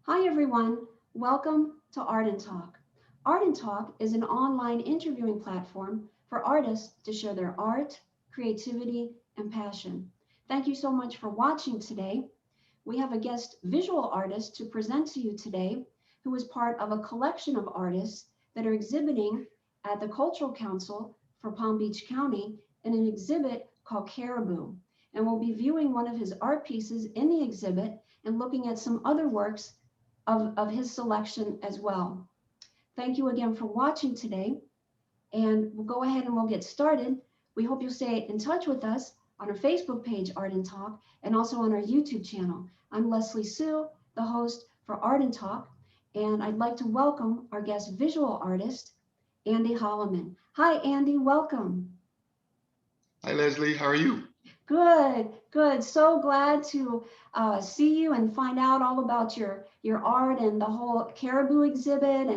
Hi, everyone. Welcome to Art and Talk. Art and Talk is an online interviewing platform for artists to share their art, creativity, and passion. Thank you so much for watching today. We have a guest visual artist to present to you today who is part of a collection of artists that are exhibiting at the Cultural Council for Palm Beach County in an exhibit called Caribou. And we'll be viewing one of his art pieces in the exhibit and looking at some other works of his selection as well. Thank you again for watching today, and we'll go ahead and we'll get started. We hope you'll stay in touch with us on our Facebook page, Art and Talk, and also on our YouTube channel. I'm Leslie Sue, the host for Art and Talk, and I'd like to welcome our guest visual artist, Andy Hollimon. Hi, Andy, welcome. Hi, Leslie. How are you? Good, good. So glad to see you and find out all about your art and the whole Caribou exhibit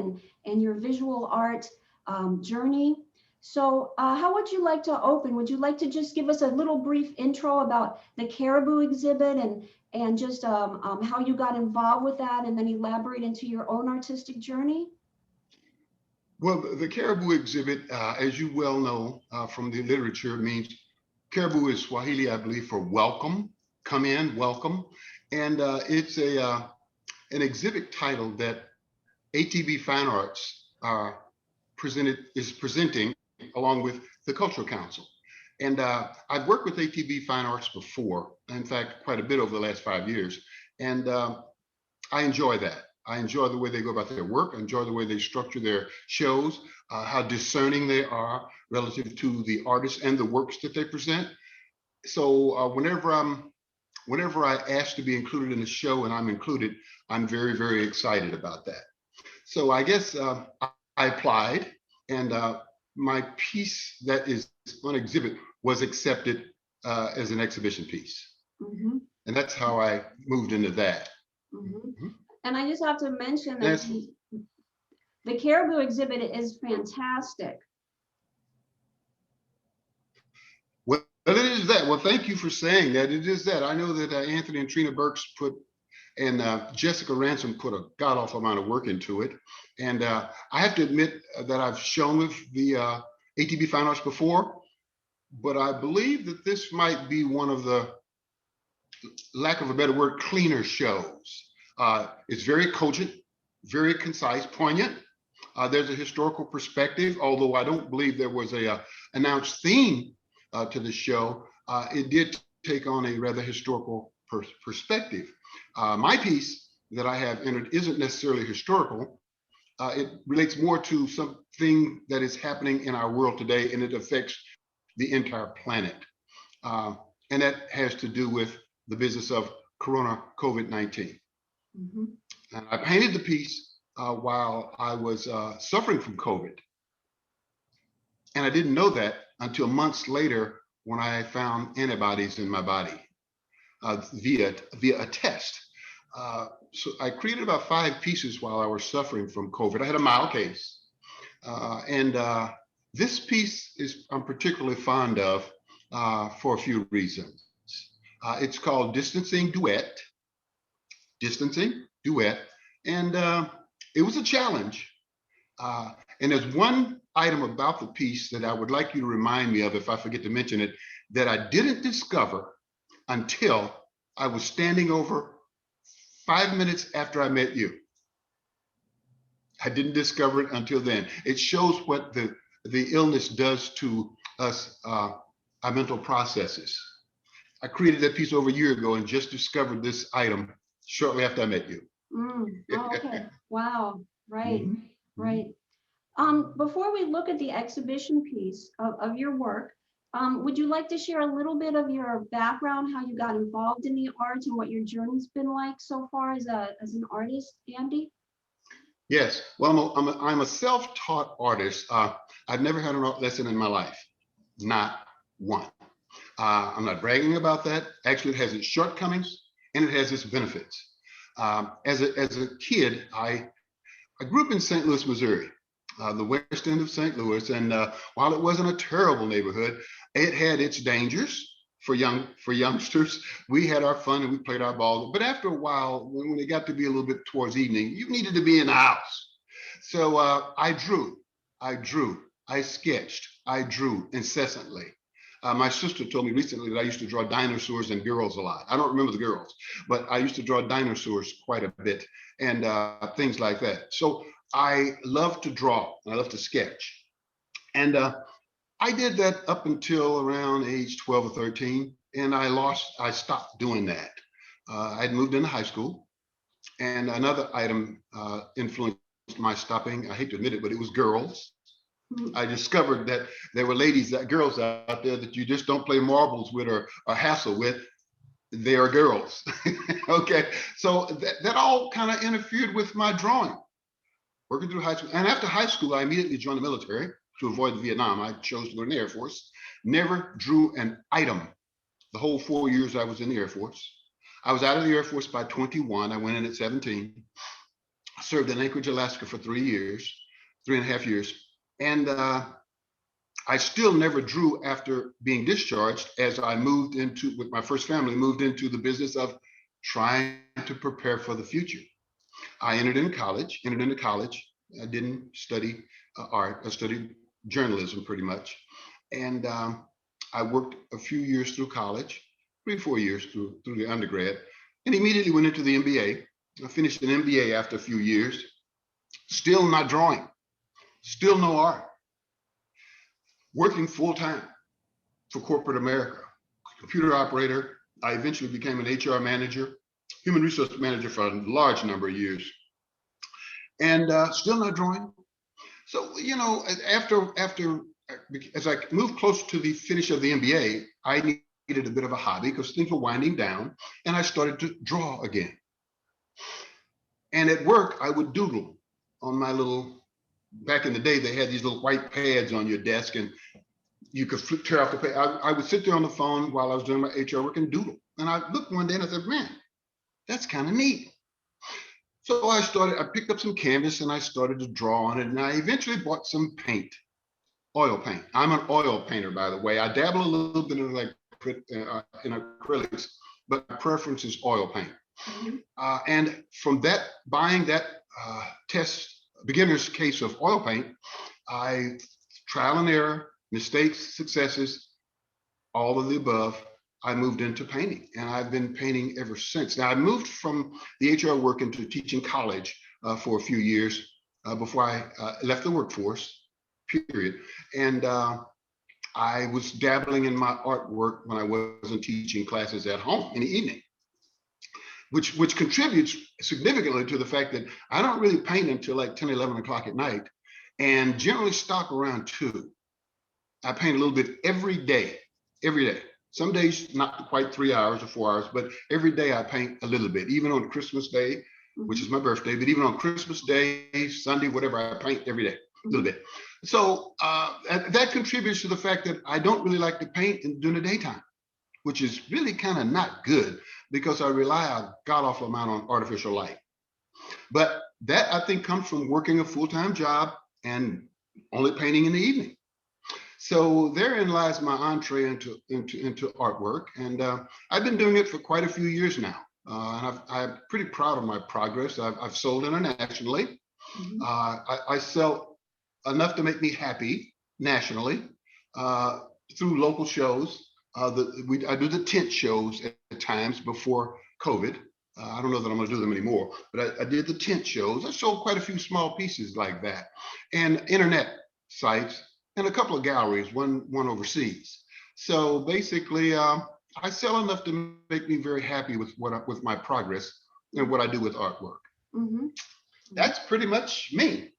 and your visual art journey. So, how would you like to open? Would you like to just give us a little brief intro about the Caribou exhibit and just how you got involved with that, and then elaborate into your own artistic journey? Well, the Caribou exhibit, as you well know from the literature, means Caribou is Swahili, I believe, for welcome, come in, welcome. And it's an exhibit title that ATB Fine Arts is presenting along with the Cultural Council. And I've worked with ATB Fine Arts before, in fact, quite a bit over the last 5 years. And I enjoy that. I enjoy the way they go about their work. I enjoy the way they structure their shows, how discerning they are relative to the artists and the works that they present. So whenever I ask to be included in the show and I'm included, I'm very, very excited about that. So I guess I applied, and my piece that is on exhibit was accepted as an exhibition piece. Mm-hmm. And that's how I moved into that. Mm-hmm. And I just have to mention that the Caribou exhibit is fantastic. Well, it is that. Well, thank you for saying that. It is that. I know that Anthony and Trina Burks and Jessica Ransom put a god awful amount of work into it. And I have to admit that I've shown with the ATB Fine Arts before, but I believe that this might be one of the, lack of a better word, cleaner shows. It's very cogent, very concise, poignant. There's a historical perspective, although I don't believe there was a announced theme to the show. It did take on a rather historical perspective. My piece that I have entered isn't necessarily historical. It relates more to something that is happening in our world today, and it affects the entire planet. And that has to do with the business of COVID-19. Mm-hmm. And I painted the piece while I was suffering from COVID. And I didn't know that until months later when I found antibodies in my body via a test. So I created about 5 pieces while I was suffering from COVID. I had a mild case. And this piece I'm particularly fond of for a few reasons. It's called Distancing Duet. And it was a challenge. And there's one item about the piece that I would like you to remind me of, if I forget to mention it, that I didn't discover until I was standing over 5 minutes after I met you. I didn't discover it until then. It shows what the illness does to us, our mental processes. I created that piece over a year ago and just discovered this item shortly after I met you. Oh, okay. Wow. Right. Mm-hmm. Right. Before we look at the exhibition piece of your work, would you like to share a little bit of your background, how you got involved in the arts and what your journey's been like so far as an artist, Andy? Yes. Well, I'm a self-taught artist. I've never had an art lesson in my life, not one. I'm not bragging about that. Actually, it has its shortcomings and it has its benefits. As a kid, I grew up in St. Louis, Missouri, the west end of St. Louis. And while it wasn't a terrible neighborhood, it had its dangers for youngsters. We had our fun and we played our ball. But after a while, when it got to be a little bit towards evening, you needed to be in the house. So I drew, I sketched, I drew incessantly. My sister told me recently that I used to draw dinosaurs and girls a lot. I don't remember the girls, but I used to draw dinosaurs quite a bit and things like that. So I love to draw. I love to sketch. And I did that up until around age 12 or 13, and I stopped doing that. I'd moved into high school, and another item influenced my stopping. I hate to admit it, but it was girls. I discovered that there were girls out there that you just don't play marbles with or hassle with. They are girls. Okay. So that all kind of interfered with my drawing. Working through high school. And after high school, I immediately joined the military to avoid Vietnam. I chose to go in the Air Force. Never drew an item the whole 4 years I was in the Air Force. I was out of the Air Force by 21. I went in at 17. I served in Anchorage, Alaska for 3 years, 3.5 years. And I still never drew after being discharged, as I moved into, with my first family, moved into the business of trying to prepare for the future. I entered into college. I didn't study art. I studied journalism pretty much. And I worked a few years through college, 3 or 4 years through the undergrad, and immediately went into the MBA. I finished an MBA after a few years, still not drawing, still no art, working full time for corporate America, computer operator. I eventually became an HR manager, human resource manager for a large number of years, and still not drawing. So, as I moved close to the finish of the MBA, I needed a bit of a hobby because things were winding down, and I started to draw again. And at work, I would doodle on my back in the day, they had these little white pads on your desk, and you could tear off the page. I would sit there on the phone while I was doing my HR work and doodle. And I looked one day and I said, man, that's kind of neat. So I picked up some canvas and I started to draw on it. And I eventually bought some paint, oil paint. I'm an oil painter, by the way. I dabble a little bit in acrylics, but my preference is oil paint. And from buying that beginner's case of oil paint, I trial and error, mistakes, successes, all of the above, I moved into painting, and I've been painting ever since. Now, I moved from the HR work into teaching college for a few years before I left the workforce, period. And I was dabbling in my artwork when I wasn't teaching classes at home in the evening, which contributes significantly to the fact that I don't really paint until like 10, 11 o'clock at night, and generally stop around 2. I paint a little bit every day. Some days, not quite 3 hours or 4 hours, but every day I paint a little bit, even on Christmas Day, which is my birthday, but even on Christmas Day, Sunday, whatever, I paint every day, a little bit. So that contributes to the fact that I don't really like to paint during the daytime, which is really kind of not good because I rely a god-awful amount on artificial light. But that, I think, comes from working a full-time job and only painting in the evening. So therein lies my entree into artwork, and I've been doing it for quite a few years now, and I'm pretty proud of my progress. I've sold internationally. I sell enough to make me happy nationally through local shows. I do the tent shows at times before COVID. I don't know that I'm going to do them anymore, but I did the tent shows. I sold quite a few small pieces like that, and internet sites, and a couple of galleries, one overseas. So basically, I sell enough to make me very happy with with my progress and what I do with artwork. That's pretty much me.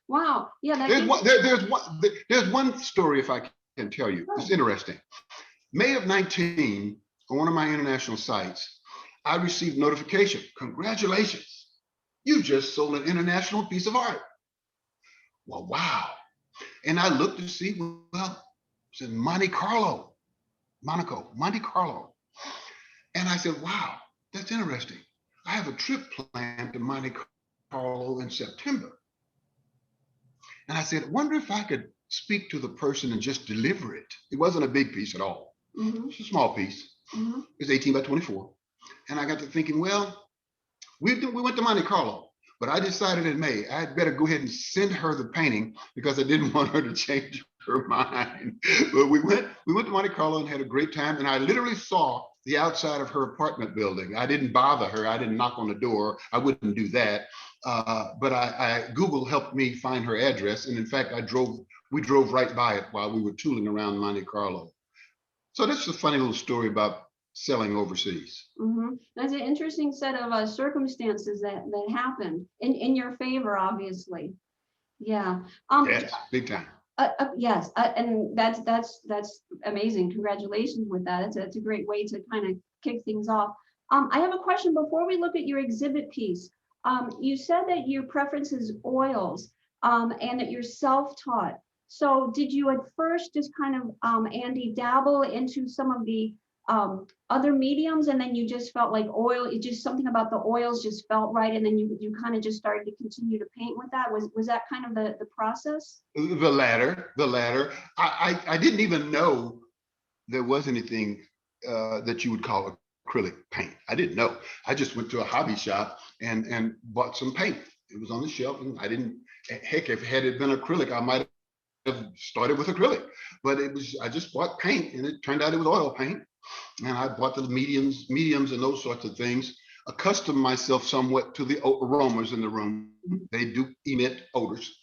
Wow. Yeah. There's one story, if I can tell you. It's interesting. May of 19, on one of my international sites, I received notification. Congratulations, you just sold an international piece of art. Well, wow. And I looked to see, well, it's in Monte Carlo. And I said, wow, that's interesting. I have a trip planned to Monte Carlo in September. And I said, I wonder if I could speak to the person and just deliver it. It wasn't a big piece at all. It's a small piece. It's 18 by 24. And I got to thinking, well, we went to Monte Carlo, but I decided in May I'd better go ahead and send her the painting because I didn't want her to change her mind. But we went to Monte Carlo and had a great time. And I literally saw the outside of her apartment building. I didn't bother her. I didn't knock on the door. I wouldn't do that. But Google helped me find her address. And in fact, we drove right by it while we were tooling around Monte Carlo. So this is a funny little story about selling overseas. That's an interesting set of circumstances that happened in your favor, obviously. Yeah. Yes, big time. Yes, and that's amazing. Congratulations with that. It's a great way to kind of kick things off. I have a question before we look at your exhibit piece. You said that your preference is oils, and that you're self-taught. So did you at first just kind of, Andy, dabble into some of the other mediums, and then you just felt like oil, it just something about the oils just felt right, and then you kind of just started to continue to paint with that? Was that kind of the process? The latter. I didn't even know there was anything that you would call acrylic paint. I didn't know. I just went to a hobby shop and bought some paint. It was on the shelf, and I didn't, heck, if had it been acrylic, I might have started with acrylic. But I just bought paint, and it turned out it was oil paint. And I bought the mediums and those sorts of things, accustomed myself somewhat to the aromas in the room. They do emit odors,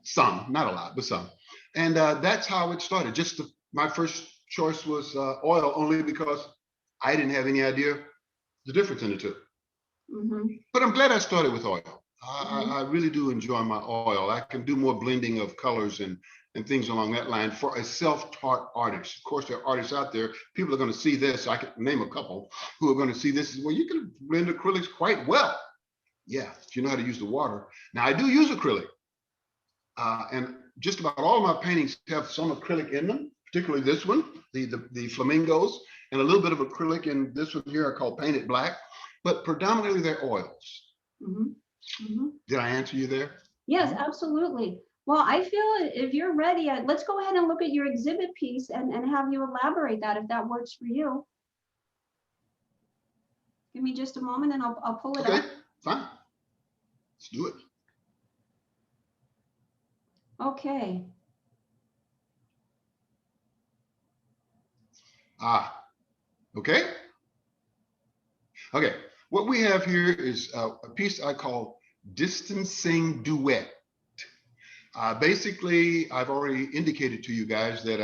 some, not a lot, but some. And that's how it started. My first choice was oil, only because I didn't have any idea the difference in the two. But I'm glad I started with oil. I really do enjoy my oil. I can do more blending of colors and things along that line for a self-taught artist. Of course, there are artists out there, people are going to see this. I can name a couple who are going to see this. Well, you can blend acrylics quite well. Yeah, if you know how to use the water. Now, I do use acrylic. And just about all of my paintings have some acrylic in them, particularly this one, the Flamingos, and a little bit of acrylic in this one here I call Painted Black, but predominantly they're oils. Did I answer you there? Yes, absolutely. Well, I feel if you're ready, let's go ahead and look at your exhibit piece and have you elaborate that if that works for you. Give me just a moment and I'll pull it up. Okay, fine. Let's do it. Okay. Okay. Okay, what we have here is a piece I call Distancing Duet. Basically, I've already indicated to you guys that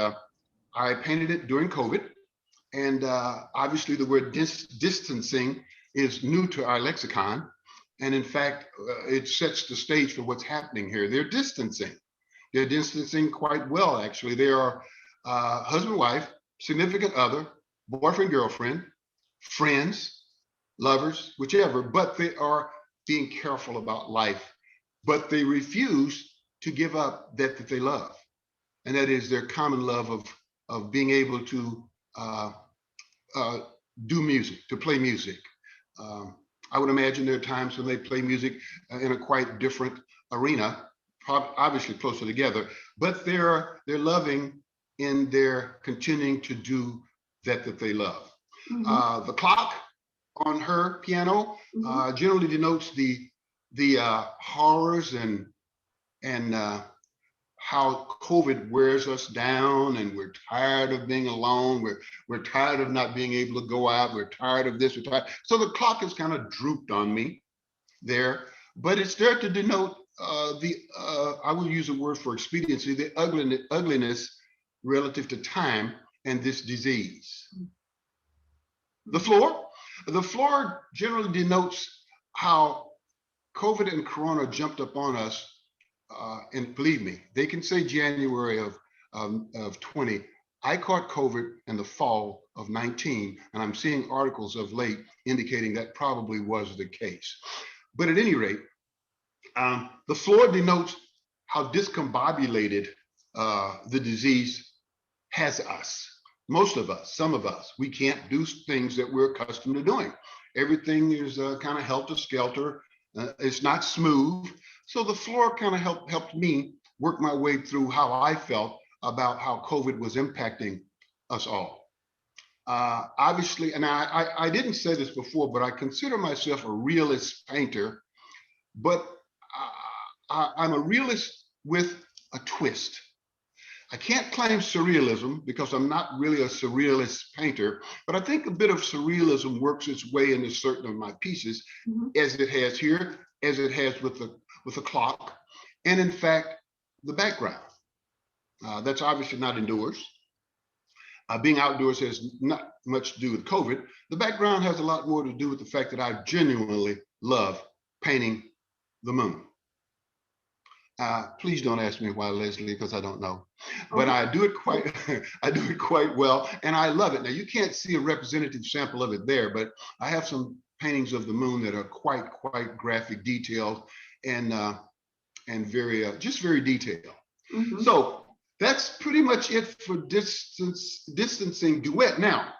I painted it during COVID. And obviously the word distancing is new to our lexicon. And in fact, it sets the stage for what's happening here. They're distancing. They're distancing quite well, actually. They are husband, wife, significant other, boyfriend, girlfriend, friends, lovers, whichever, but they are being careful about life. But they refuse to give up that they love. And that is their common love of being able to do music, to play music. I would imagine there are times when they play music in a quite different arena, obviously closer together, but they're loving in their continuing to do that they love. The clock on her piano generally denotes the horrors and how COVID wears us down, and we're tired of being alone. We're tired of not being able to go out. We're tired of this. We're tired. So the clock is kind of drooped on me there, but it's there to denote I will use a word for expediency, the ugliness relative to time and this disease. The floor generally denotes how COVID and Corona jumped up on us. And believe me, they can say January of 20. I caught COVID in the fall of 19, and I'm seeing articles of late indicating that probably was the case. But at any rate, the floor denotes how discombobulated the disease has us. Most of us, some of us, we can't do things that we're accustomed to doing. Everything is kind of helter-skelter. It's not smooth. So the floor kind of helped me work my way through how I felt about how COVID was impacting us all. Obviously, and I didn't say this before, but I consider myself a realist painter, but I'm a realist with a twist. I can't claim surrealism because I'm not really a surrealist painter, but I think a bit of surrealism works its way into certain of my pieces, as it has here, as it has with the clock, and in fact, the background. That's obviously not indoors. Being outdoors has not much to do with COVID. The background has a lot more to do with the fact that I genuinely love painting the moon. Please don't ask me why, Leslie, because I don't know. But I do it quite, I do it quite well, and I love it. Now you can't see a representative sample of it there, but I have some paintings of the moon that are quite graphic, detailed, and very just very detailed. So that's pretty much it for distancing duet. Now,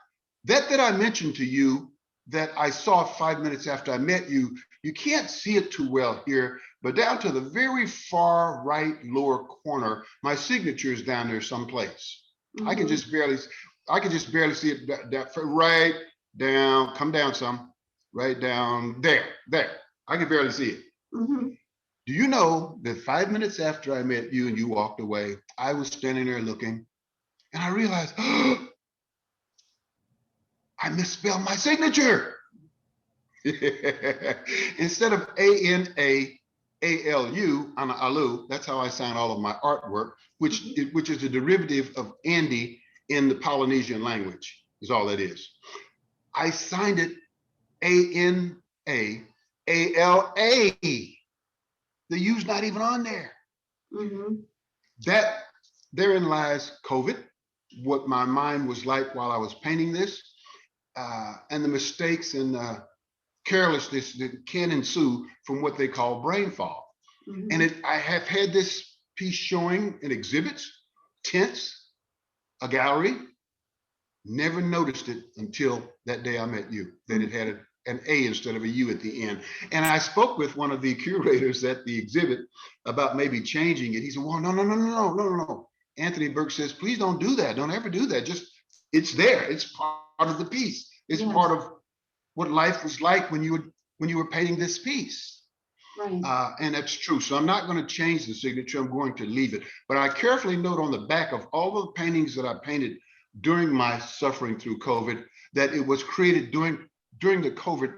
that I mentioned to you that I saw 5 minutes after I met you, you can't see it too well here, but down to the very far right lower corner, my signature is down there someplace. I can just barely see it right down, come down some, right down there. I can barely see it. Do you know that 5 minutes after I met you and you walked away, I was standing there looking, and I realized, oh, I misspelled my signature. Instead of ANAALU, Alu, that's how I sign all of my artwork, which is a derivative of Andy in the Polynesian language, is all that is. I signed it ANAALA. The U's not even on there. That therein lies COVID, what my mind was like while I was painting this, and the mistakes and carelessness that can ensue from what they call brain fog. And I have had this piece showing in exhibits, tents, a gallery, never noticed it until that day I met you, that it had an A instead of a U at the end. And I spoke with one of the curators at the exhibit about maybe changing it. He said, well, no. Anthony Burke says, please don't do that. Don't ever do that. Just, it's there. It's part of the piece. It's part of what life was like when you were painting this piece. And that's true. So I'm not going to change the signature. I'm going to leave it. But I carefully note on the back of all the paintings that I painted during my suffering through COVID, that it was created during the COVID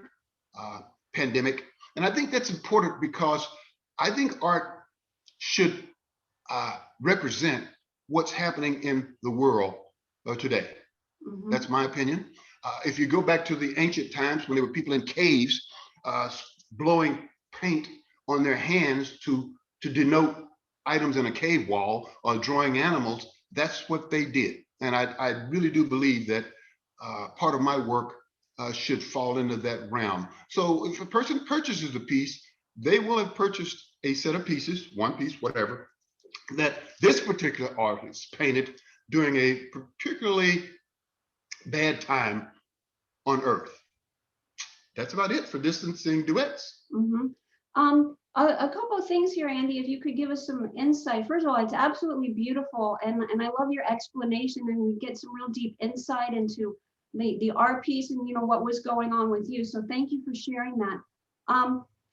pandemic. And I think that's important because I think art should represent what's happening in the world today. That's my opinion. If you go back to the ancient times when there were people in caves blowing paint on their hands to denote items in a cave wall or drawing animals, that's what they did. And I really do believe that part of my work should fall into that realm. So if a person purchases a piece, they will have purchased a set of pieces, one piece, whatever, that this particular artist painted during a particularly bad time on Earth. That's about it for distancing duets. A couple of things here, Andy, if you could give us some insight. First of all, it's absolutely beautiful, and I love your explanation, and we get some real deep insight into the art piece and what was going on with you. So thank you for sharing that.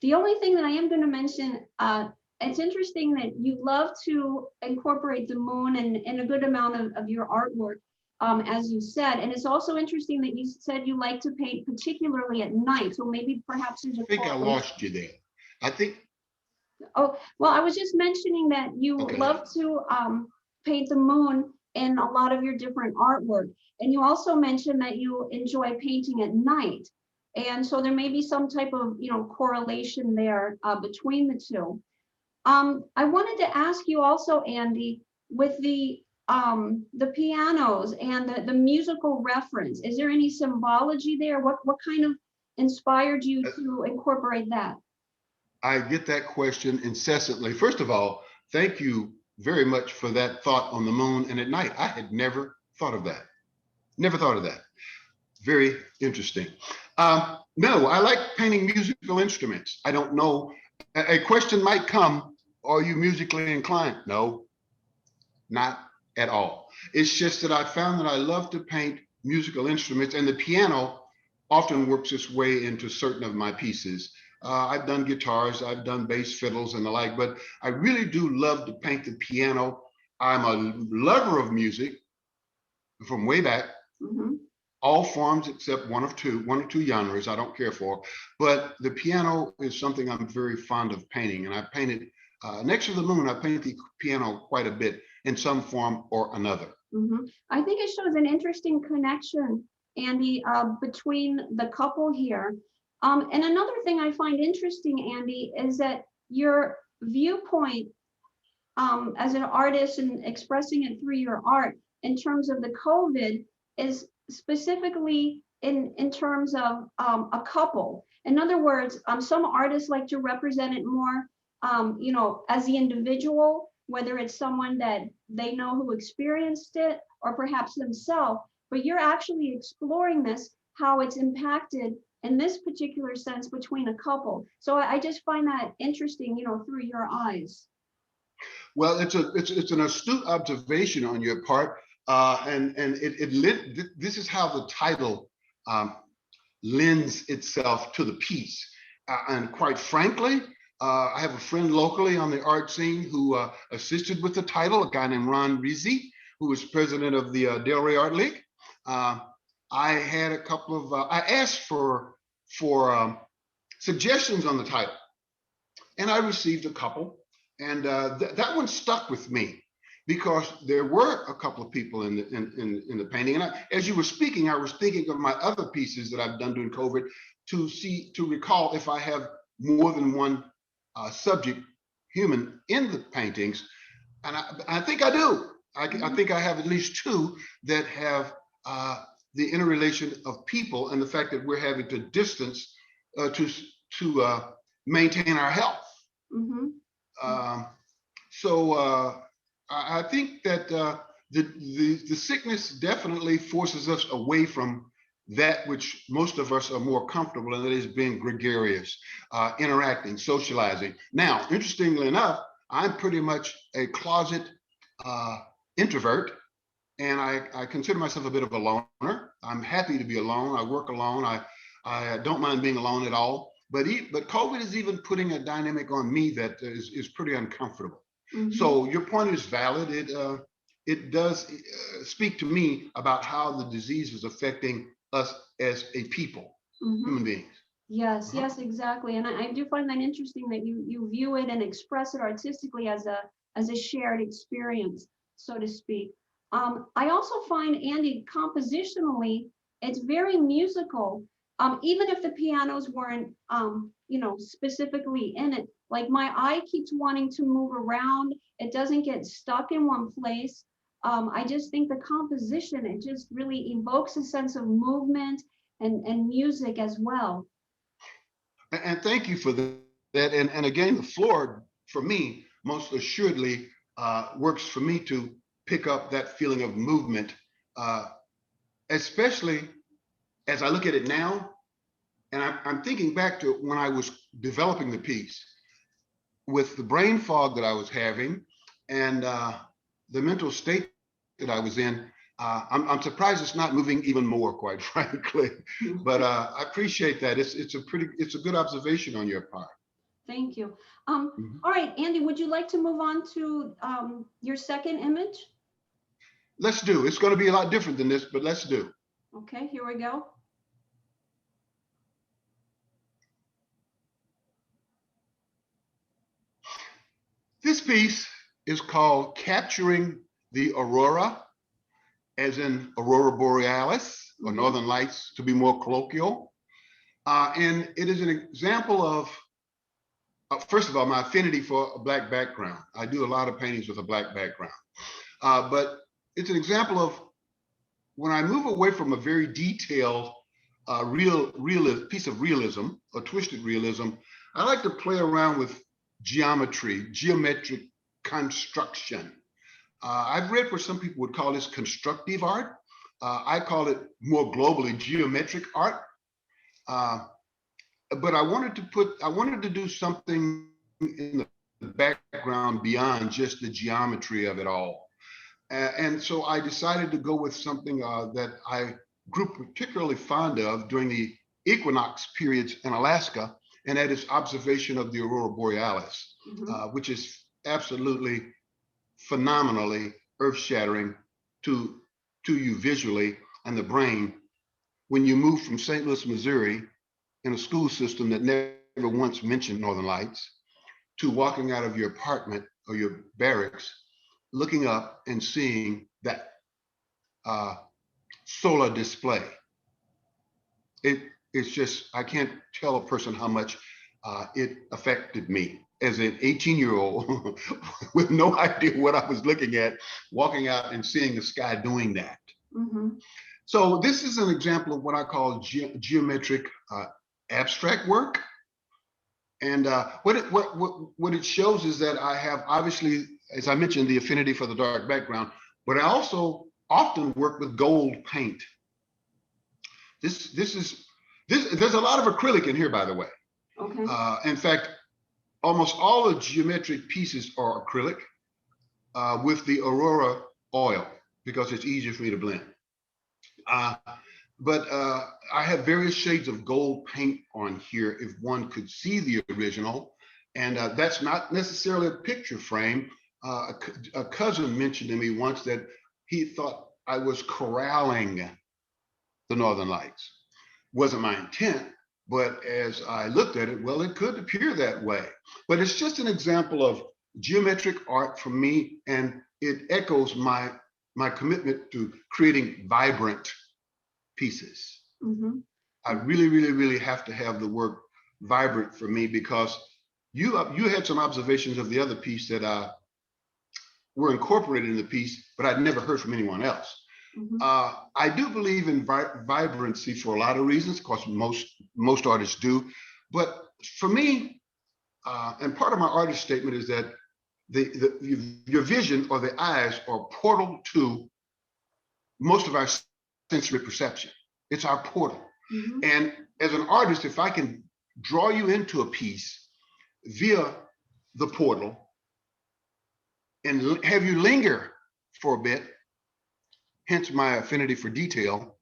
The only thing that I am going to mention, it's interesting that you love to incorporate the moon in a good amount of your artwork, as you said. And it's also interesting that you said you like to paint particularly at night. So maybe perhaps there's a I think I lost you there. I think. Oh, well, I was just mentioning that you love to paint the moon in a lot of your different artwork. And you also mentioned that you enjoy painting at night. And so there may be some type of, correlation there between the two. I wanted to ask you also, Andy, with the pianos and the musical reference, is there any symbology there? What kind of inspired you to incorporate that? I get that question incessantly. First of all, thank you very much for that thought on the moon and at night. I had never thought of that. Never thought of that. Very interesting. No, I like painting musical instruments. I don't know. A question might come, are you musically inclined? No, not at all. It's just that I found that I love to paint musical instruments, and the piano often works its way into certain of my pieces. I've done guitars, I've done bass fiddles and the like, but I really do love to paint the piano. I'm a lover of music from way back, Mm-hmm. all forms except one or two genres I don't care for. But the piano is something I'm very fond of painting, and I painted next to the moon. I paint the piano quite a bit in some form or another. Mm-hmm. I think it shows an interesting connection, Andy, between the couple here. And another thing I find interesting, Andy, is that your viewpoint as an artist and expressing it through your art in terms of the COVID is specifically in terms of a couple. In other words, some artists like to represent it more, as the individual, whether it's someone that they know who experienced it or perhaps themselves, but you're actually exploring this, how it's impacted in this particular sense between a couple. So I just find that interesting, through your eyes. Well, it's an astute observation on your part, and this is how the title um, lends itself to the piece. And quite frankly, I have a friend locally on the art scene who assisted with the title, a guy named Ron Rizzi, who was president of the Delray Art League. I had a couple of, I asked for suggestions on the title, and I received a couple. And that one stuck with me because there were a couple of people in the painting. And as you were speaking, I was thinking of my other pieces that I've done during COVID to recall if I have more than one subject, human, in the paintings. And I think I do. I think I have at least two that have the interrelation of people and the fact that we're having to distance to maintain our health. Mm-hmm. So I think that the sickness definitely forces us away from that which most of us are more comfortable in, that is being gregarious, interacting, socializing. Now, interestingly enough, I'm pretty much a closet introvert, and I consider myself a bit of a loner. I'm happy to be alone. I work alone. I don't mind being alone at all. But COVID is even putting a dynamic on me that is pretty uncomfortable. Mm-hmm. So your point is valid. It does speak to me about how the disease is affecting us as a people, mm-hmm. human beings. Yes, yes, exactly. And I do find that interesting that you view it and express it artistically as a shared experience, so to speak. I also find, Andy, compositionally, it's very musical. Even if the pianos weren't, specifically in it, like my eye keeps wanting to move around. It doesn't get stuck in one place. I just think the composition, it just really evokes a sense of movement and music as well. And thank you for that. And again, the floor, for me, most assuredly works for me to pick up that feeling of movement, especially as I look at it now. And I'm thinking back to when I was developing the piece with the brain fog that I was having and the mental state that I was in. I'm surprised it's not moving even more, quite frankly. But I appreciate that. It's a good observation on your part. Thank you. All right, Andy, would you like to move on to your second image? Let's do. It's going to be a lot different than this, but let's do. Okay, here we go. This piece is called Capturing the Aurora, as in Aurora Borealis, or Northern Lights, to be more colloquial. And it is an example of, first of all, my affinity for a Black background. I do a lot of paintings with a Black background. But it's an example of when I move away from a very detailed, real piece of realism, or twisted realism, I like to play around with geometry, geometric construction. I've read where some people would call this constructive art. I call it more globally geometric art. But I wanted to do something in the background beyond just the geometry of it all. And so I decided to go with something that I grew particularly fond of during the equinox periods in Alaska, and that is observation of the aurora borealis, which is absolutely phenomenally earth-shattering to you visually and the brain when you move from St. Louis, Missouri, in a school system that never once mentioned Northern Lights, to walking out of your apartment or your barracks, looking up and seeing that solar display. It's just, I can't tell a person how much it affected me as an 18-year-old with no idea what I was looking at, walking out and seeing the sky doing that. So this is an example of what I call geometric abstract work. And what it shows is that I have, obviously, as I mentioned, the affinity for the dark background, but I also often work with gold paint. There's a lot of acrylic in here, by the way. Okay. In fact, almost all the geometric pieces are acrylic with the Aurora oil because it's easier for me to blend. But I have various shades of gold paint on here if one could see the original. And that's not necessarily a picture frame. A cousin mentioned to me once that he thought I was corralling the Northern Lights. Wasn't my intent, but as I looked at it, well, it could appear that way. But it's just an example of geometric art for me, and it echoes my commitment to creating vibrant pieces. I really, really, really have to have the word vibrant for me, because you had some observations of the other piece that were incorporated in the piece, but I'd never heard from anyone else. I do believe in vibrancy for a lot of reasons. Of course, most artists do. But for me, and part of my artist statement is that your vision or the eyes are a portal to most of our sensory perception. It's our portal. And as an artist, if I can draw you into a piece via the portal and have you linger for a bit, hence my affinity for detail,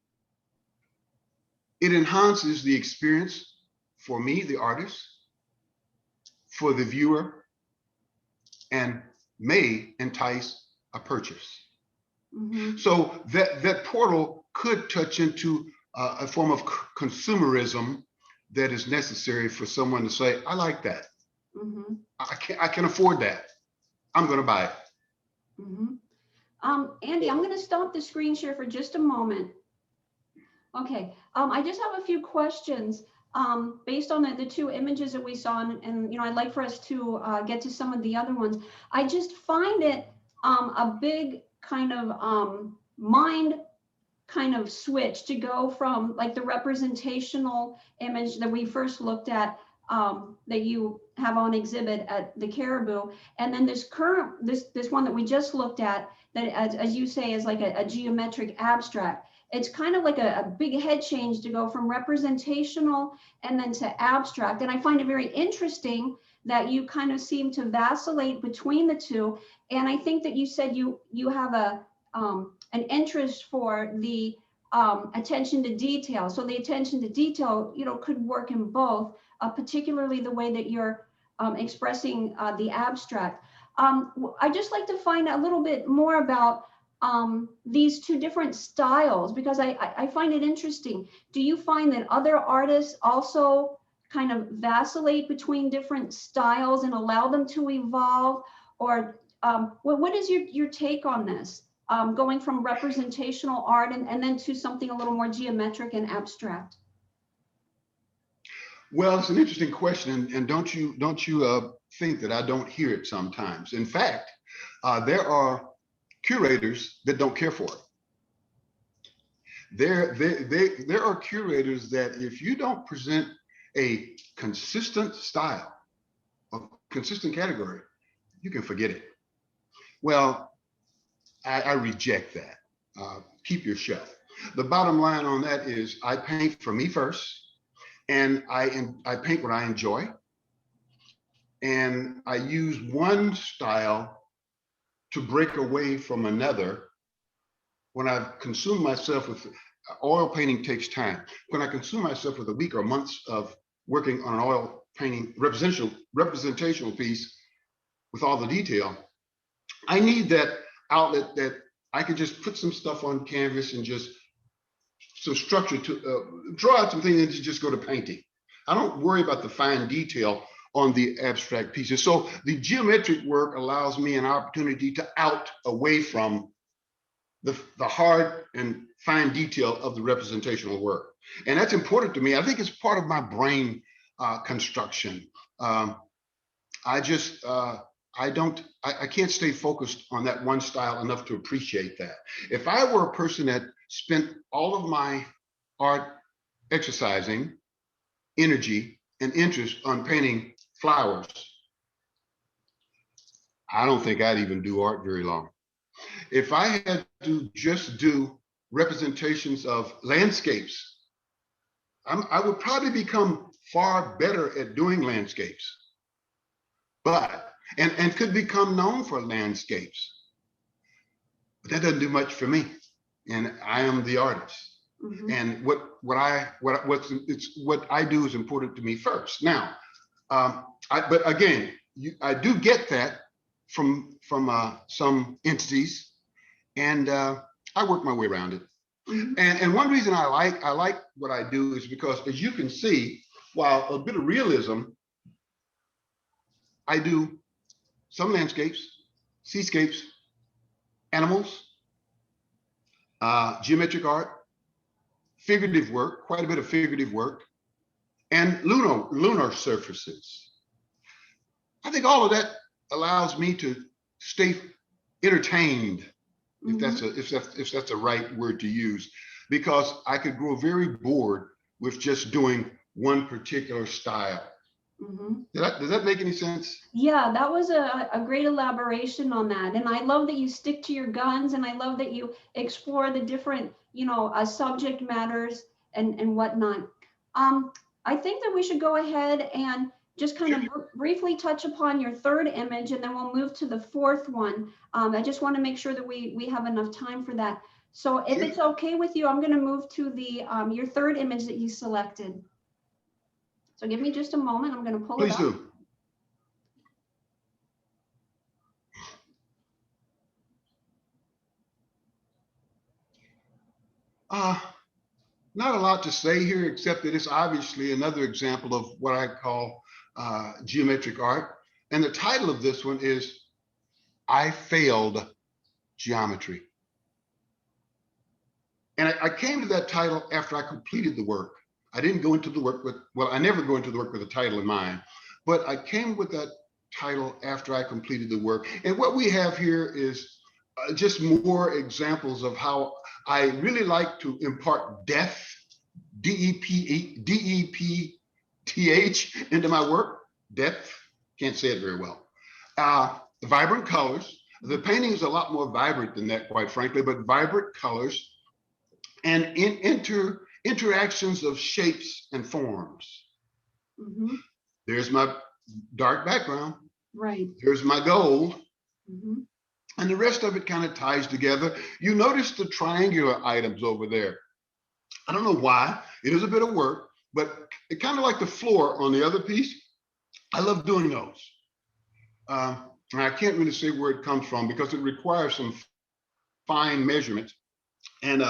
it enhances the experience for me, the artist, for the viewer, and may entice a purchase. So that portal could touch into a form of consumerism that is necessary for someone to say, I like that. I can afford that. I'm going to buy it. Andy, I'm going to stop the screen share for just a moment. Okay, I just have a few questions based on the two images that we saw, and I'd like for us to get to some of the other ones. I just find it a big kind of mind kind of switch to go from like the representational image that we first looked at that you have on exhibit at the Caribou, and then this one that we just looked at that, as you say, is like a geometric abstract. It's kind of like a big head change to go from representational and then to abstract. And I find it very interesting that you kind of seem to vacillate between the two. And I think that you said you have an interest for the attention to detail. So the attention to detail, could work in both, particularly the way that you're expressing the abstract. I'd just like to find a little bit more about these two different styles, because I find it interesting. Do you find that other artists also kind of vacillate between different styles and allow them to evolve? Or what is your take on this, going from representational art and then to something a little more geometric and abstract? Well, it's an interesting question, and don't you think that I don't hear it sometimes. In fact, there are curators that don't care for it. There are curators that if you don't present a consistent style, a consistent category, you can forget it. Well, I reject that. Keep your show. The bottom line on that is I paint for me first, and I paint what I enjoy, and I use one style to break away from another when I've consumed myself with oil painting takes time. When I consume myself with a week or months of working on an oil painting representational piece with all the detail, I need that outlet that I can just put some stuff on canvas and just some structure to draw out some things and just go to painting. I don't worry about the fine detail on the abstract pieces. So the geometric work allows me an opportunity to out away from the hard and fine detail of the representational work. And that's important to me. I think it's part of my brain construction. I can't stay focused on that one style enough to appreciate that. If I were a person that spent all of my art exercising energy and interest on painting flowers, I don't think I'd even do art very long. If I had to just do representations of landscapes, I would probably become far better at doing landscapes, but and could become known for landscapes. But that doesn't do much for me, and I am the artist. Mm-hmm. And what I do is important to me first. Now, but again, I do get that from some entities, and I work my way around it. Mm-hmm. And one reason I like what I do is because, as you can see, while a bit of realism, I do some landscapes, seascapes, animals, geometric art, figurative work, quite a bit of figurative work, and lunar surfaces. I think all of that allows me to stay entertained, if that's the right word to use, because I could grow very bored with just doing one particular style. Mm-hmm. Does that make any sense? Yeah, that was a great elaboration on that. And I love that you stick to your guns, and I love that you explore the different, subject matters and whatnot. I think that we should go ahead and just kind of briefly touch upon your third image, and then we'll move to the fourth one. I just want to make sure that we have enough time for that. So if it's okay with you, I'm going to move to the your third image that you selected. So give me just a moment. I'm going to pull it up. Please do. Not a lot to say here, except that it's obviously another example of what I call geometric art. And the title of this one is I Failed Geometry. And I came to that title after I completed the work. I didn't go into the work with, well, I never go into the work with a title in mind, but I came with that title after I completed the work. And what we have here is just more examples of how I really like to impart depth, D-E-P-T-H, into my work. Depth, can't say it very well. Vibrant colors. The painting is a lot more vibrant than that, quite frankly, but vibrant colors and interactions of shapes and forms. Mm-hmm. There's my dark background. Right. There's my gold. Mm-hmm. And the rest of it kind of ties together. You notice the triangular items over there. I don't know why. It is a bit of work, but it kind of like the floor on the other piece. I love doing those. And I can't really say where it comes from because it requires some fine measurement and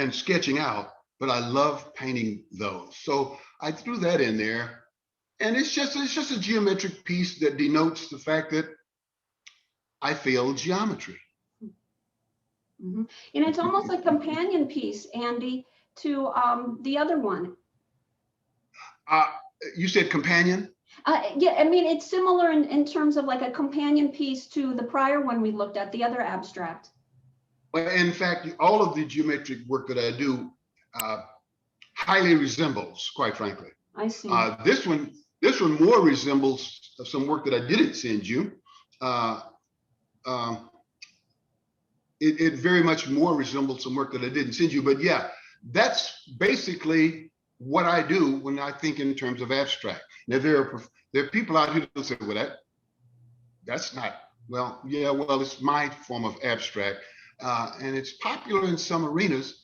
sketching out, but I love painting those. So I threw that in there. And it's just a geometric piece that denotes the fact that I failed geometry. Mm-hmm. And it's almost a companion piece, Andy, to the other one. You said companion? Yeah, I mean, it's similar in terms of like a companion piece to the prior one we looked at, the other abstract. Well, in fact, all of the geometric work that I do highly resembles, quite frankly. I see. This one more resembles some work that I didn't send you. It very much more resembles some work that I didn't send you. But yeah, that's basically what I do when I think in terms of abstract. Now, there are people out here that say, well, that's not Well, yeah, well, it's my form of abstract, and it's popular in some arenas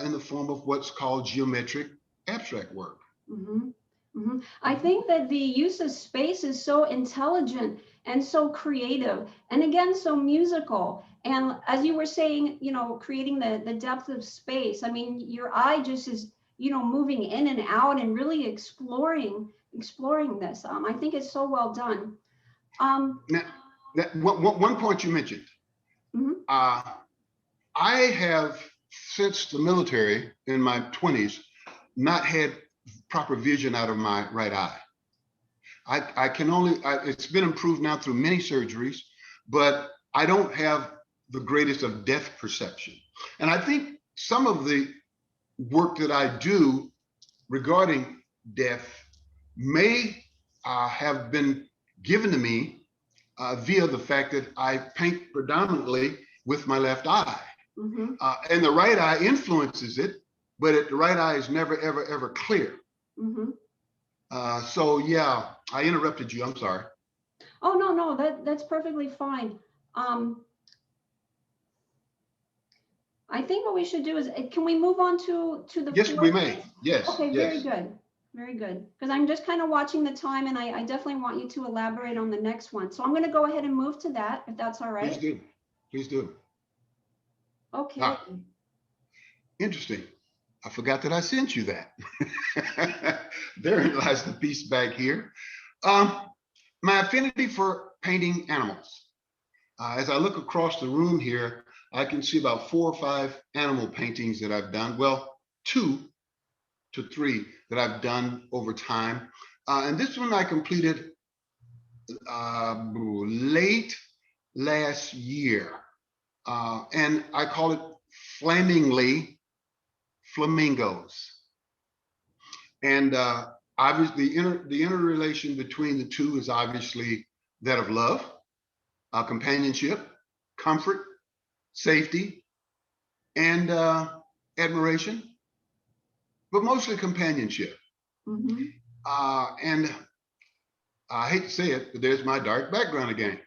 in the form of what's called geometric abstract work. Mhm, mhm. I think that the use of space is so intelligent and so creative, and again, so musical. And as you were saying, creating the depth of space. I mean, your eye just is, moving in and out and really exploring this. I think it's so well done. Um, Now, one point you mentioned, mhm, uh, I have since the military in my 20s not had proper vision out of my right eye. I can only, it's been improved now through many surgeries, but I don't have the greatest of depth perception. And I think some of the work that I do regarding death may have been given to me via the fact that I paint predominantly with my left eye. mhm, And the right eye influences it, but the right eye is never, ever, ever clear. mhm. So yeah, I interrupted you. I'm sorry. Oh, no, no, that's perfectly fine. Um, I think what we should do is, can we move on to the Yes, we fourth may. piece? Yes, Okay, very yes. good. Very good. Because I'm just kind of watching the time and I definitely want you to elaborate on the next one. So I'm going to go ahead and move to that, if that's all Please right. do. Please do. Okay. Ah, interesting. I forgot that I sent you that. Therein lies the piece back here. Um, my affinity for painting animals. As I look across the room here, I can see about 4 or 5 animal paintings that I've done. Well, 2 to 3 that I've done over time. And this one I completed late last year. And I call it Flamingly Flamingos. And obviously, the interrelation between the two is obviously that of love, companionship, comfort, safety, and admiration, but mostly companionship. Mm-hmm. And I hate to say it, but there's my dark background again.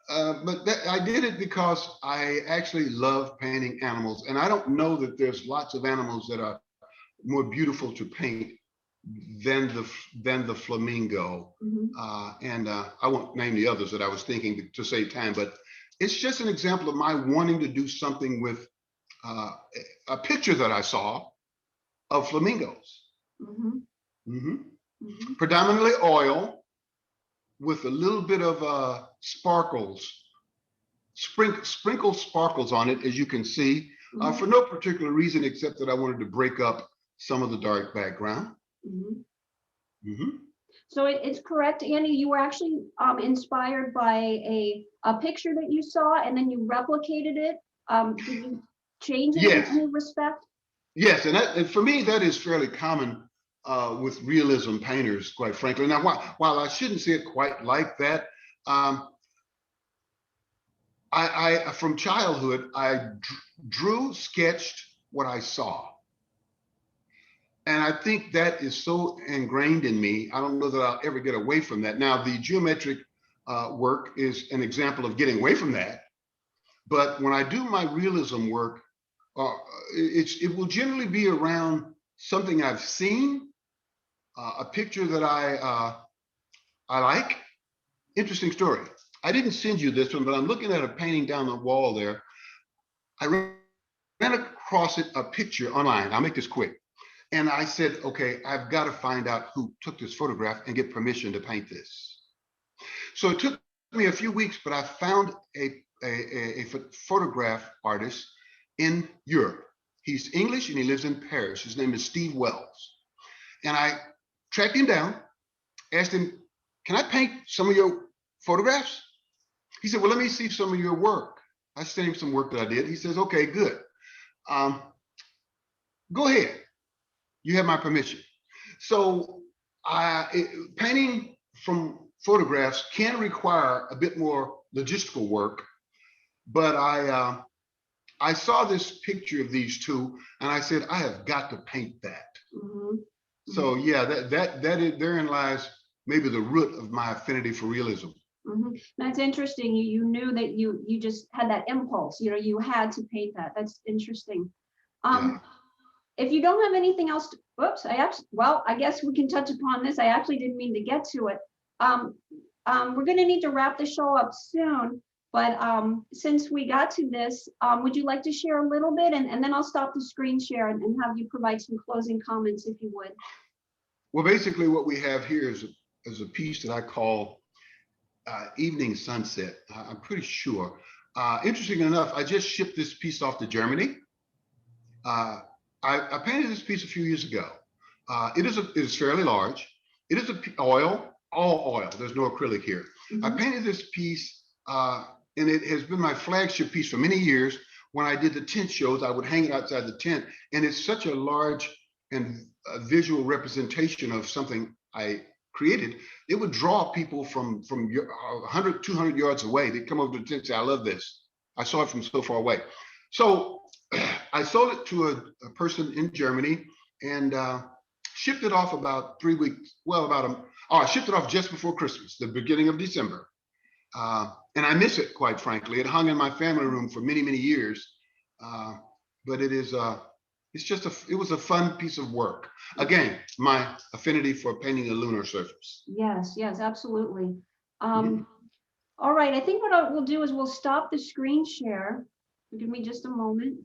But I did it because I actually love painting animals, and I don't know that there's lots of animals that are more beautiful to paint than the flamingo. Mm-hmm. And I won't name the others that I was thinking to save time, but it's just an example of my wanting to do something with uh, a picture that I saw of flamingos. Mm-hmm. Mhm. Mm-hmm. Predominantly oil with a little bit of sparkles, sprinkle sparkles on it, as you can see, Mm-hmm. for no particular reason except that I wanted to break up some of the dark background. Mm-hmm. Mhm. So it's correct, Andy. You were actually inspired by a picture that you saw, and then you replicated it. Did you change it in Yes, any respect? yes, and for me that is fairly common with realism painters, quite frankly. Now, while I shouldn't say it quite like that, um, I from childhood I drew, sketched what I saw, and I think that is so ingrained in me. I don't know that I'll ever get away from that. Now, the geometric work is an example of getting away from that. But when I do my realism work, uh, it will generally be around something I've seen, a picture that I like. Interesting story. I didn't send you this one, but I'm looking at a painting down the wall there. I ran across a picture online. I'll make this quick. And I said, okay, I've got to find out who took this photograph and get permission to paint this. So it took me a few weeks, but I found a photograph artist in Europe. He's English and he lives in Paris. His name is Steve Wells. And I tracked him down, asked him, can I paint some of your photographs? He said, well, let me see some of your work. I sent him some work that I did. He says, okay, good. Um, go ahead. You have my permission. So painting from photographs can require a bit more logistical work, but I saw this picture of these two, and I said, I have got to paint that. Mm-hmm. So yeah, that is, therein lies maybe the root of my affinity for realism. That's interesting. You knew that you just had that impulse. You had to paint that. That's interesting. Yeah. If you don't have anything else, whoops, I guess we can touch upon this. I actually didn't mean to get to it. We're going to need to wrap the show up soon, but since we got to this, would you like to share a little bit, and then I'll stop the screen share and have you provide some closing comments if you would. Well, basically what we have here is a piece that I call Evening Sunset. I'm pretty sure. Interesting enough, I just shipped this piece off to Germany. I painted this piece a few years ago. It is fairly large. It is all oil. There's no acrylic here. I painted this piece, and it has been my flagship piece for many years. When I did the tent shows, I would hang it outside the tent, and it's such a large and visual representation of something I created. It would draw people from 100, 200 yards away. They'd come over to the tent and say, I love this. I saw it from so far away. So I sold it to a person in Germany and shipped it off about 3 weeks. Well, I shipped it off just before Christmas, the beginning of December. And I miss it, quite frankly. It hung in my family room for many, many years. But it is, it was a fun piece of work. Again, my affinity for painting a lunar surface. Yes, absolutely. All right, I think what we'll do is we'll stop the screen share. Give me just a moment.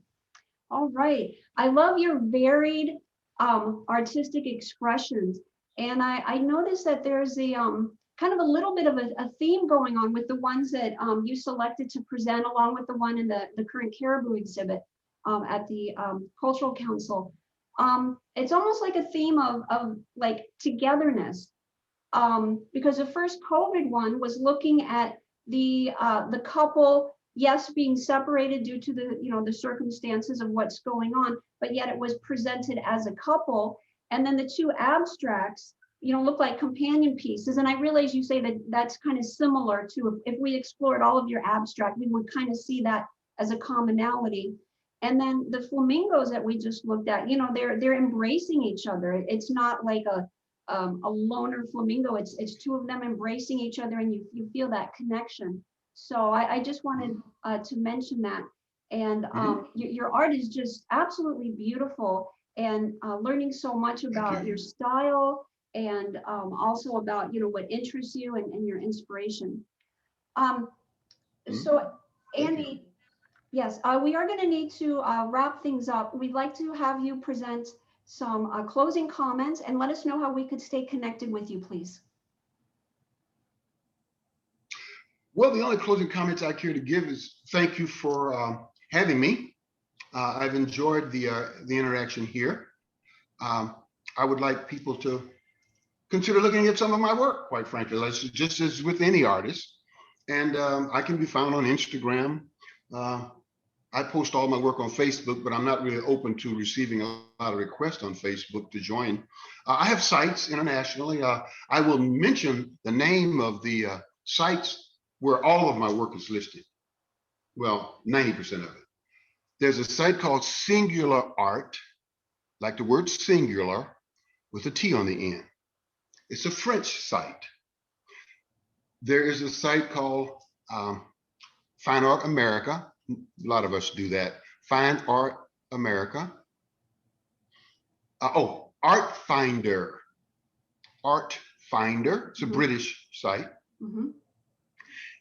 All right, I love your varied artistic expressions. And I noticed that there's a kind of a little bit of a theme going on with the ones that you selected to present, along with the one in the current Karibu exhibit at the Cultural Council. It's almost like a theme of like togetherness, because the first COVID one was looking at the couple, yes, being separated due to the circumstances of what's going on, but yet it was presented as a couple. And then the two abstracts, look like companion pieces. And I realize you say that that's kind of similar to, if we explored all of your abstract, we would kind of see that as a commonality. And then the flamingos that we just looked at, they're embracing each other. It's not like a loner flamingo. It's two of them embracing each other, and you feel that connection. So I just wanted to mention that. And your art is just absolutely beautiful, and learning so much about your style, and also about what interests you and your inspiration. So Andy, yes, we are going to need to wrap things up. We'd like to have you present some closing comments and let us know how we could stay connected with you, please. Well, the only closing comments I care to give is thank you for having me. I've enjoyed the interaction here. I would like people to consider looking at some of my work, quite frankly, just as with any artist. And I can be found on Instagram. I post all my work on Facebook, but I'm not really open to receiving a lot of requests on Facebook to join. I have sites internationally. I will mention the name of the sites where all of my work is listed. Well, 90% of it. There's a site called Singular Art, like the word singular, with a T on the end. It's a French site. There is a site called Fine Art America. A lot of us do that. Fine Art America. ArtFinder. ArtFinder. It's a British site.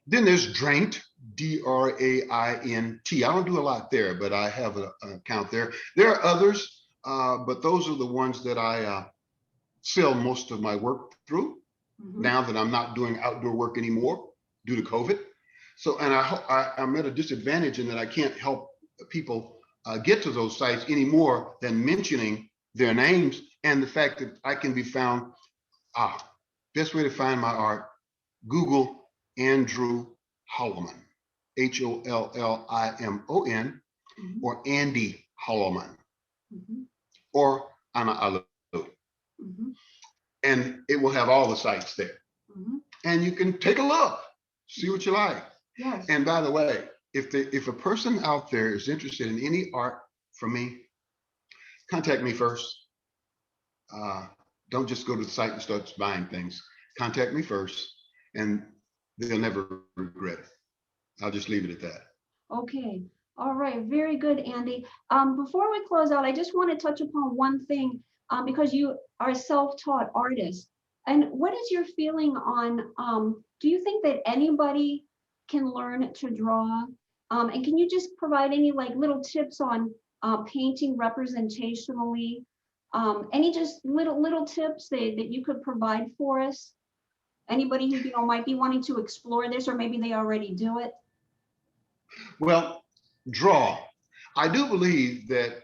Then there's Draint, Draint. I don't do a lot there, but I have an account there. There are others, but those are the ones that I sell most of my work through, now that I'm not doing outdoor work anymore due to COVID. So, and I'm at a disadvantage in that I can't help people get to those sites any more than mentioning their names and the fact that I can be found. Best way to find my art, Google Andrew Hollimon, Hollimon, or Andy Hollimon, or Anna Alu. And it will have all the sites there. And you can take a look, see what you like. Yes. And by the way, if a person out there is interested in any art from me, contact me first. Don't just go to the site and start buying things. Contact me first. And they'll never regret it. I'll just leave it at that. Okay. All right. Very good, Andy. Before we close out, I just want to touch upon one thing because you are a self-taught artist. And what is your feeling on, do you think that anybody can learn to draw? And can you just provide any like little tips on painting representationally? Any just little tips that you could provide for us? Anybody who, might be wanting to explore this, or maybe they already do it? Well, draw. I do believe that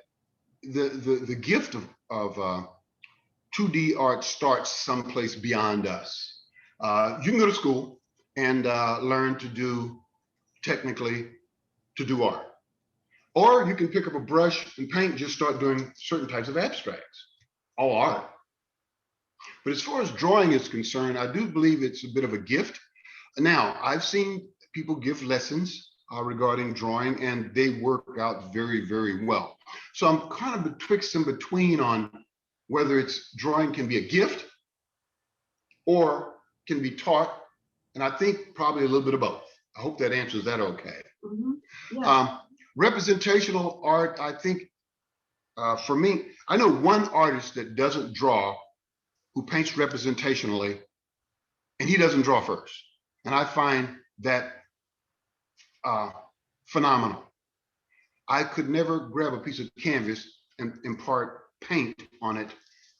the gift of 2D art starts someplace beyond us. You can go to school and learn to do technically to do art, or you can pick up a brush and paint and just start doing certain types of abstracts, all art. But as far as drawing is concerned, I do believe it's a bit of a gift. Now, I've seen people give lessons regarding drawing, and they work out very, very well. So I'm kind of betwixt and between on whether it's drawing can be a gift or can be taught. And I think probably a little bit of both. I hope that answers that okay. Mm-hmm. Yeah. Representational art, I think for me, I know one artist that doesn't draw who paints representationally, and he doesn't draw first. And I find that phenomenal. I could never grab a piece of canvas and impart paint on it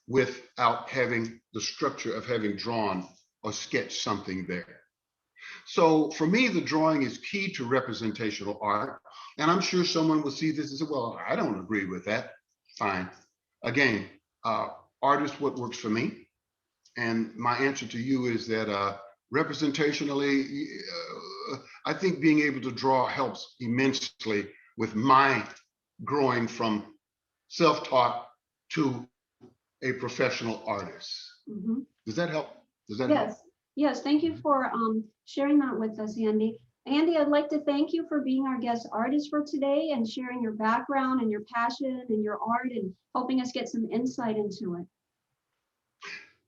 without having the structure of having drawn or sketched something there. So for me, the drawing is key to representational art. And I'm sure someone will see this and say, well, I don't agree with that. Fine. Again, art is what works for me. And my answer to you is that representationally, I think being able to draw helps immensely with my growing from self-taught to a professional artist. Mm-hmm. Does that help? Does that Yes. help? Yes. Thank you for sharing that with us, Andy. Andy, I'd like to thank you for being our guest artist for today and sharing your background and your passion and your art and helping us get some insight into it.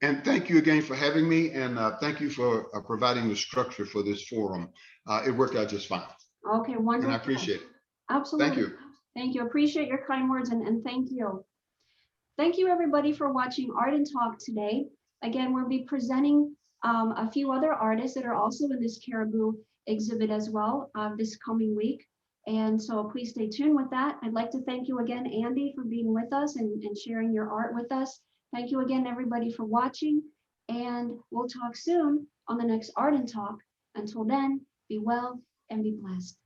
And thank you again for having me, and thank you for providing the structure for this forum. It worked out just fine. Okay, wonderful. And I appreciate it. Absolutely. Thank you. Thank you. Appreciate your kind words and thank you. Thank you everybody for watching Art and Talk today. Again, we'll be presenting a few other artists that are also in this Caribou exhibit as well this coming week. And so please stay tuned with that. I'd like to thank you again, Andy, for being with us and sharing your art with us. Thank you again, everybody, for watching. And we'll talk soon on the next Art and Talk. Until then, be well and be blessed.